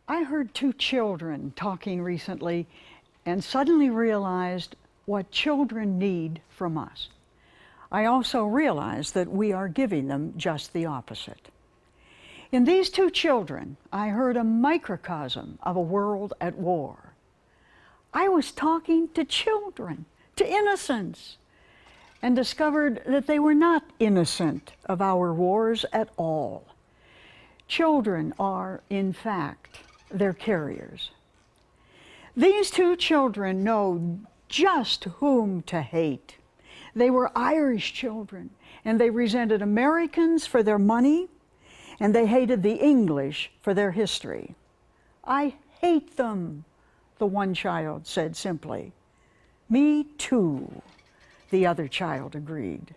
I heard two children talking recently and suddenly realized what children need from us. I also realized that we are giving them just the opposite. In these two children, I heard a microcosm of a world at war. I was talking to children, to innocence, and discovered that they were not innocent of our wars at all. Children are, in fact, their carriers. These two children know just whom to hate. They were Irish children, and they resented Americans for their money, and they hated the English for their history. "I hate them," the one child said simply. "Me too," the other child agreed.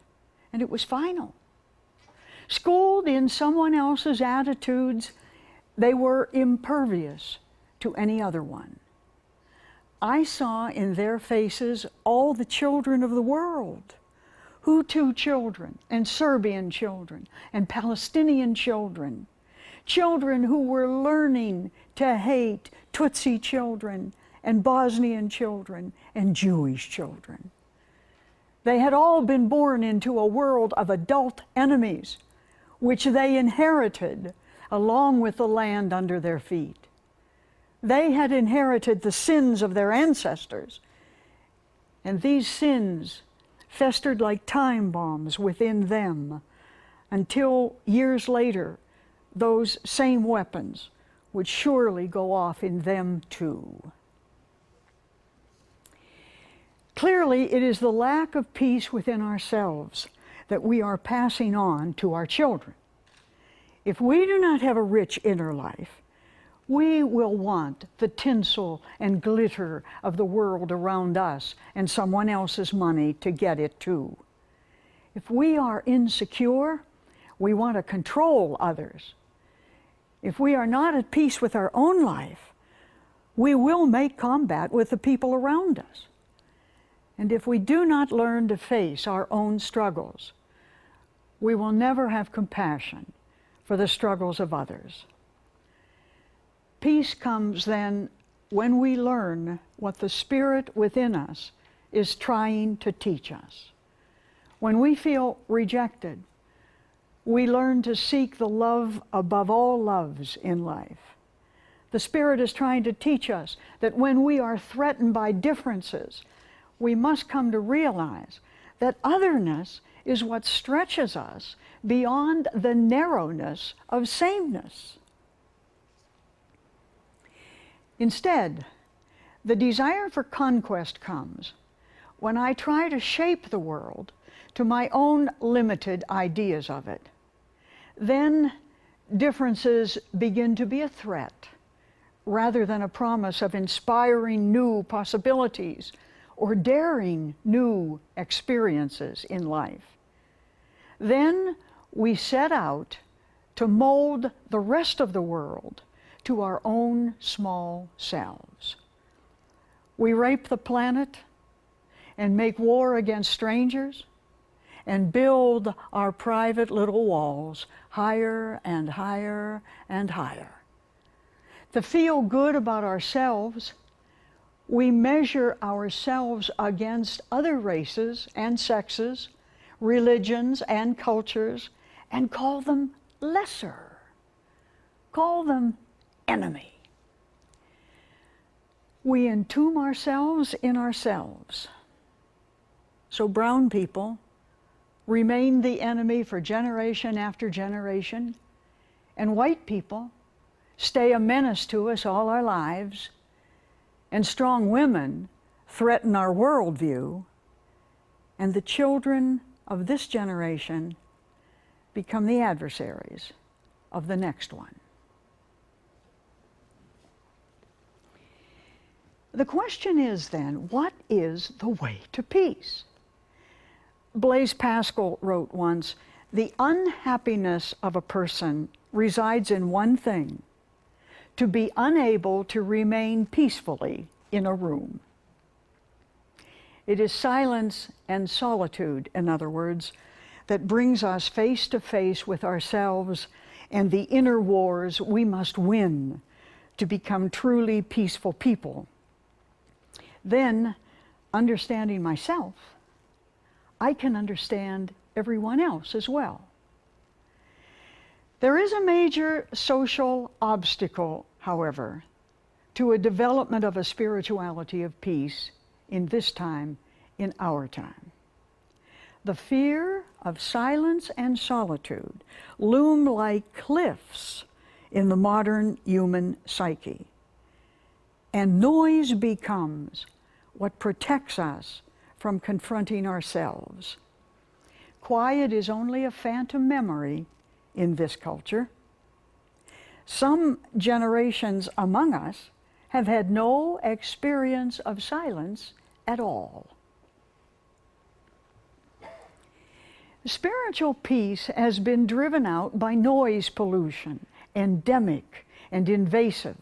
And it was final. Schooled in someone else's attitudes, they were impervious to any other one. I saw in their faces all the children of the world, Hutu children and Serbian children and Palestinian children, children who were learning to hate Tutsi children and Bosnian children and Jewish children. They had all been born into a world of adult enemies, which they inherited along with the land under their feet. They had inherited the sins of their ancestors, and these sins festered like time bombs within them until years later, those same weapons would surely go off in them too. Clearly, it is the lack of peace within ourselves that we are passing on to our children. If we do not have a rich inner life, we will want the tinsel and glitter of the world around us and someone else's money to get it too. If we are insecure, we want to control others. If we are not at peace with our own life, we will make combat with the people around us. And if we do not learn to face our own struggles, we will never have compassion for the struggles of others. Peace comes then when we learn what the Spirit within us is trying to teach us. When we feel rejected, we learn to seek the love above all loves in life. The Spirit is trying to teach us that when we are threatened by differences, we must come to realize that otherness is what stretches us beyond the narrowness of sameness. Instead, the desire for conquest comes when I try to shape the world to my own limited ideas of it. Then differences begin to be a threat rather than a promise of inspiring new possibilities or daring new experiences in life. Then we set out to mold the rest of the world to our own small selves. We rape the planet and make war against strangers and build our private little walls higher and higher and higher. To feel good about ourselves, we measure ourselves against other races and sexes, religions and cultures, and call them lesser. Call them enemy. We entomb ourselves in ourselves. So brown people remain the enemy for generation after generation, and white people stay a menace to us all our lives, and strong women threaten our worldview, and the children of this generation become the adversaries of the next one. The question is then, what is the way to peace? Blaise Pascal wrote once, "The unhappiness of a person resides in one thing: to be unable to remain peacefully in a room." It is silence and solitude, in other words, that brings us face to face with ourselves and the inner wars we must win to become truly peaceful people, then, understanding myself, I can understand everyone else as well. There is a major social obstacle, however, to a development of a spirituality of peace in this time, in our time. The fear of silence and solitude loom like cliffs in the modern human psyche, and noise becomes what protects us from confronting ourselves. Quiet is only a phantom memory in this culture. Some generations among us have had no experience of silence at all. Spiritual peace has been driven out by noise pollution, endemic and invasive.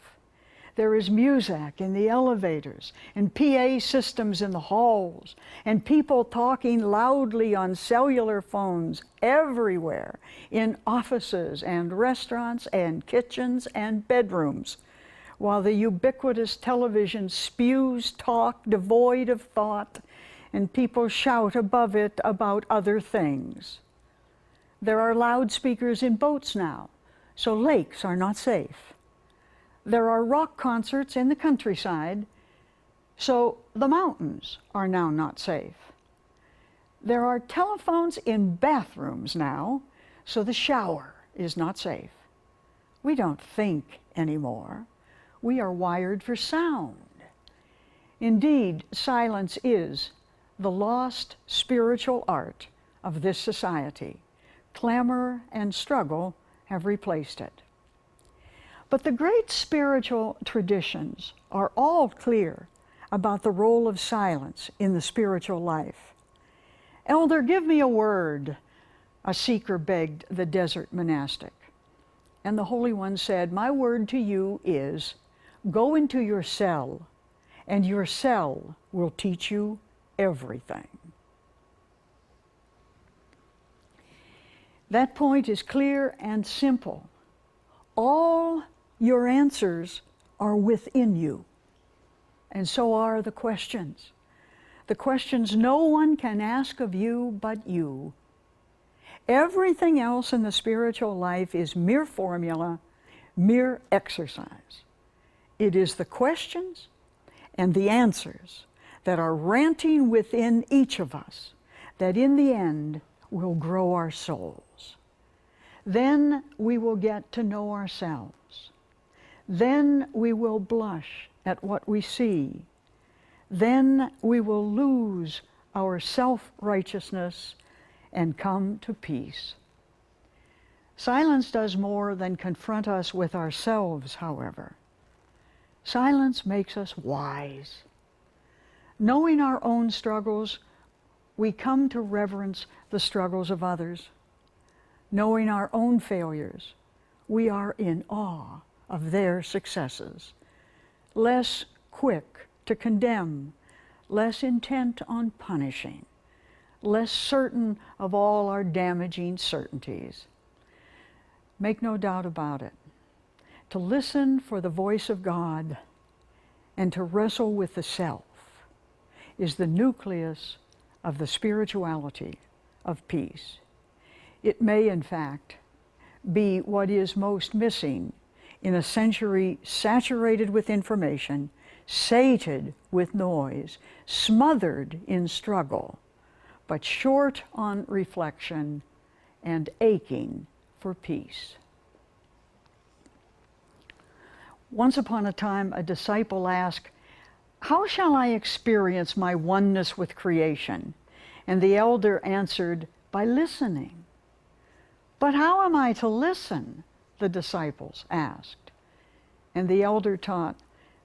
There is music in the elevators and PA systems in the halls and people talking loudly on cellular phones everywhere, in offices and restaurants and kitchens and bedrooms, while the ubiquitous television spews talk devoid of thought and people shout above it about other things. There are loudspeakers in boats now, so lakes are not safe. There are rock concerts in the countryside, so the mountains are now not safe. There are telephones in bathrooms now, so the shower is not safe. We don't think anymore. We are wired for sound. Indeed, silence is the lost spiritual art of this society. Clamor and struggle have replaced it. But the great spiritual traditions are all clear about the role of silence in the spiritual life. "Elder, give me a word," a seeker begged the desert monastic. And the Holy One said, "My word to you is, go into your cell, and your cell will teach you everything." That point is clear and simple. All your answers are within you, and so are the questions. The questions no one can ask of you but you. Everything else in the spiritual life is mere formula, mere exercise. It is the questions and the answers that are ranting within each of us that in the end will grow our souls. Then we will get to know ourselves. Then we will blush at what we see. Then we will lose our self-righteousness and come to peace. Silence does more than confront us with ourselves, however. Silence makes us wise. Knowing our own struggles, we come to reverence the struggles of others. Knowing our own failures, we are in awe of their successes, less quick to condemn, less intent on punishing, less certain of all our damaging certainties. Make no doubt about it. To listen for the voice of God and to wrestle with the self is the nucleus of the spirituality of peace. It may, in fact, be what is most missing in a century saturated with information, sated with noise, smothered in struggle, but short on reflection and aching for peace. Once upon a time, a disciple asked, "How shall I experience my oneness with creation?" And the elder answered, "By listening." "But how am I to listen?" the disciples asked. And the elder taught,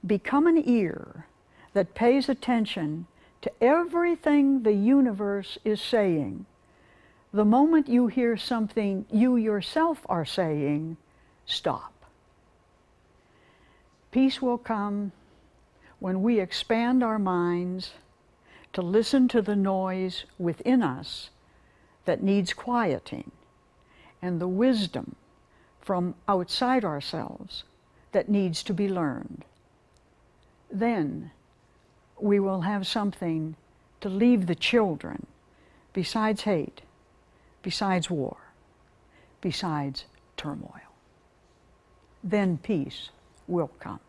"Become an ear that pays attention to everything the universe is saying. The moment you hear something you yourself are saying, stop." Peace will come when we expand our minds to listen to the noise within us that needs quieting, and the wisdom from outside ourselves that needs to be learned. Then we will have something to leave the children besides hate, besides war, besides turmoil. Then peace will come.